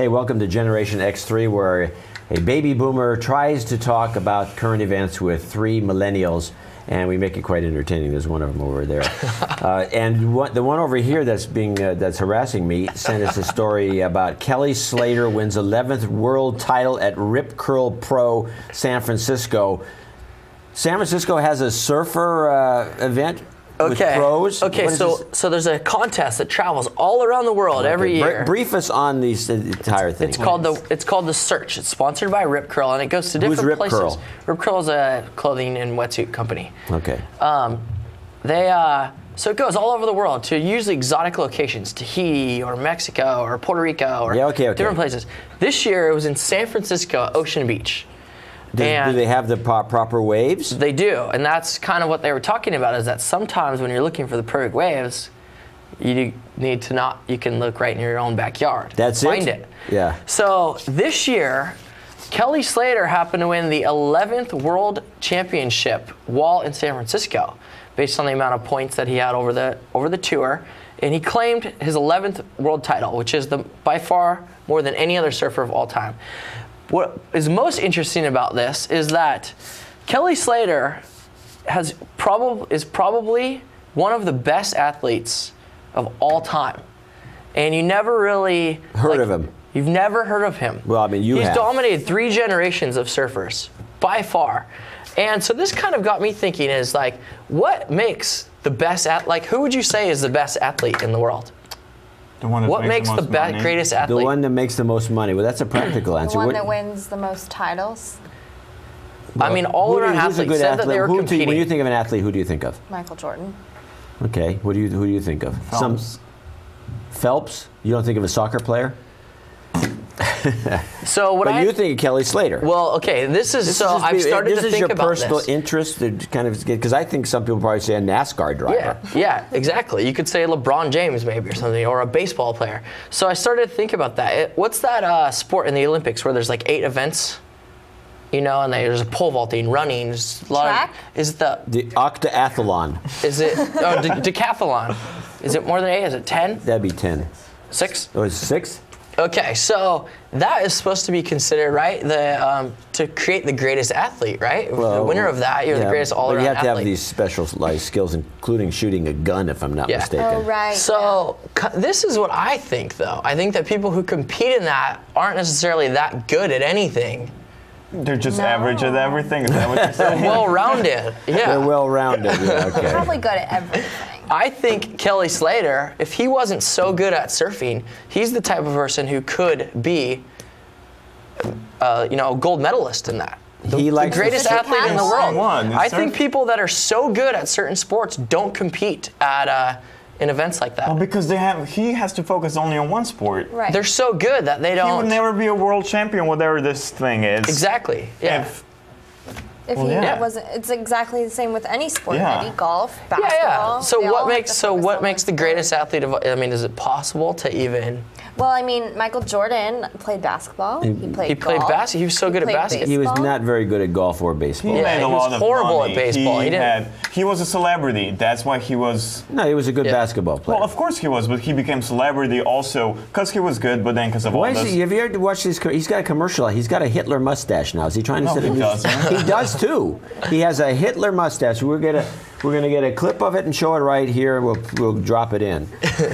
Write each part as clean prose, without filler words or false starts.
Hey, welcome to Generation X3, where a baby boomer tries to talk about current events with three millennials, and we make it quite entertaining. There's one of them over there. And the one over here that's harassing me sent us a story about Kelly Slater wins 11th world title at Rip Curl Pro San Francisco. San Francisco has a surfer event with pros. Okay, so there's a contest that travels all around the world every year. Brief us on the entire thing. It's called the Search. It's sponsored by Rip Curl, and it goes to different places. Who's Rip Curl? Rip Curl is a clothing and wetsuit company. Okay. So it goes all over the world to usually exotic locations, Tahiti or Mexico or Puerto Rico or different places. This year it was in San Francisco, Ocean Beach. Do they have the proper waves? They do, and that's kind of what they were talking about, is that sometimes when you're looking for the perfect waves, you need to not, you can look right in your own backyard. Find it. Yeah. So this year, Kelly Slater happened to win the 11th World Championship while in San Francisco, based on the amount of points that he had over the tour, and he claimed his 11th world title, which is by far more than any other surfer of all time. What is most interesting about this is that Kelly Slater is probably one of the best athletes of all time, and you never really heard of him. You've never heard of him. Well, I mean, he's dominated 3 generations of surfers by far, and so this kind of got me thinking: is like, what makes the best who would you say is the best athlete in the world? What makes the greatest athlete? The one that makes the most money. Well, that's a practical answer. The one that wins the most titles. Well, I mean, all around athletes said that they were competing. When you think of an athlete, who do you think of? Michael Jordan. Okay. Who do you think of? Phelps. Phelps? You don't think of a soccer player? But you think of Kelly Slater. Well, okay, I've started to think about this. This is your personal interest, kind of, because I think some people probably say a NASCAR driver. Yeah, exactly. You could say LeBron James maybe or something, or a baseball player. So I started to think about that. What's that sport in the Olympics where there's like 8 events? You know, and there's a pole vaulting, running. There's a lot Track? Is the octathlon? Is it decathlon? Is it more than 8? Is it 10? That'd be 10. 6? Oh, it's 6? Okay, so that is supposed to be considered, right? To create the greatest athlete, right? Well, the winner of that, you're the greatest all-around athlete. You have to have these specialized skills, including shooting a gun, if I'm not mistaken. Oh, right. So this is what I think, though. I think that people who compete in that aren't necessarily that good at anything. They're just average at everything. Is that what you're saying? Well-rounded. Yeah. They're well-rounded. Yeah, okay. They're probably good at everything. I think Kelly Slater, if he wasn't so good at surfing, he's the type of person who could be, a gold medalist in that. The greatest athlete in the world. I think people that are so good at certain sports don't compete in events like that. Well, because he has to focus only on one sport. Right. They're so good that they don't. He would never be a world champion, whatever this thing is. Exactly. Yeah. If he wasn't, it's exactly the same with any sport, maybe golf, basketball. Yeah. So what makes the greatest athlete of? I mean, is it possible to even? Well, I mean, Michael Jordan played basketball. He played basketball. He was so good at basketball. He was not very good at golf or baseball. He was horrible at baseball. He was a celebrity. That's why he was. No, he was a good basketball player. Well, of course he was, but he became celebrity also because he was good, but then because of all this. Have you ever watched this? He's got a commercial. He's got a Hitler mustache now. Is he trying to set he doesn't. He does too. He has a Hitler mustache. We're gonna get a clip of it and show it right here. We'll drop it in.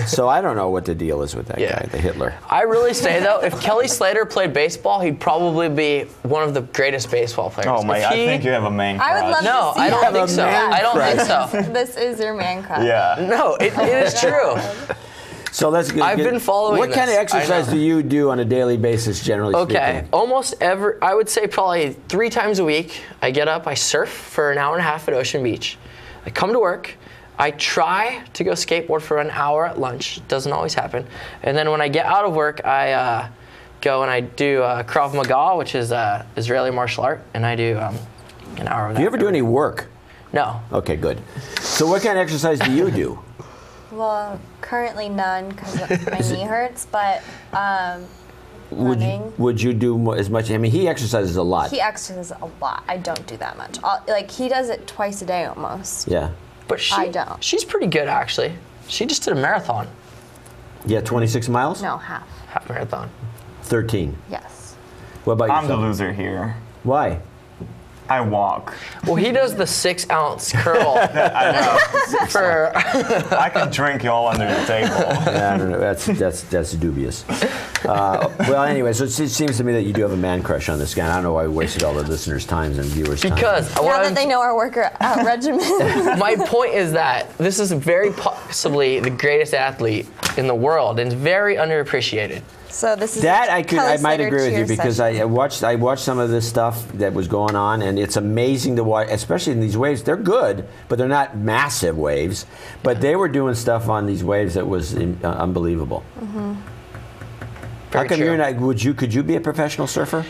So I don't know what the deal is with that guy, the Hitler. I really say though, if Kelly Slater played baseball, he'd probably be one of the greatest baseball players. Oh my! I think you have a man crush. I would love to see I don't think so. I don't think so. This is your man crush. Yeah. No, it is true. So let's get. I've been following. What kind of exercise do you do on a daily basis, generally speaking? Okay, I would say probably 3 times a week. I get up, I surf for an hour and a half at Ocean Beach. I come to work. I try to go skateboard for an hour at lunch. It doesn't always happen. And then when I get out of work, I go and I do Krav Maga, which is Israeli martial art, and I do an hour of that. Do you ever do any work? No. Okay, good. So what kind of exercise do you do? Well, currently none because my knee hurts, but running. Would you do as much? I mean, he exercises a lot. He exercises a lot. I don't do that much. He does it twice a day almost. Yeah. But I don't. She's pretty good, actually. She just did a marathon. Yeah, 26 miles? No, half. Half marathon. 13. Yes. What about I'm yourself? the loser here. Why? I walk. Well, he does the 6-ounce curl. I know. For I can drink y'all under the table. Yeah, I don't know. That's dubious. Well, anyway, so it seems to me that you do have a man crush on this guy. I don't know why we wasted all the listeners' times and viewers' time. because Now that they know our workout regimen. my point is that this is very possibly the greatest athlete in the world and very underappreciated. So this is That I Kelly might Slater agree with you cheer because session. I watched some of this stuff that was going on, and it's amazing to watch, especially in these waves. They're good, but they're not massive waves. But they were doing stuff on these waves that was unbelievable. Mm-hmm. How come you're not? Could you be a professional surfer?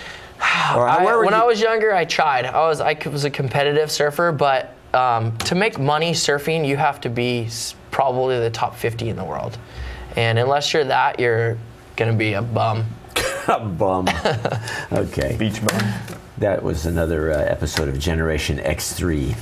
Or When I was younger, I tried. I was a competitive surfer, but to make money surfing, you have to be probably the top 50 in the world. And unless you're that, you're going to be a bum. A bum. Okay. Beach bum. That was another episode of Generation X3.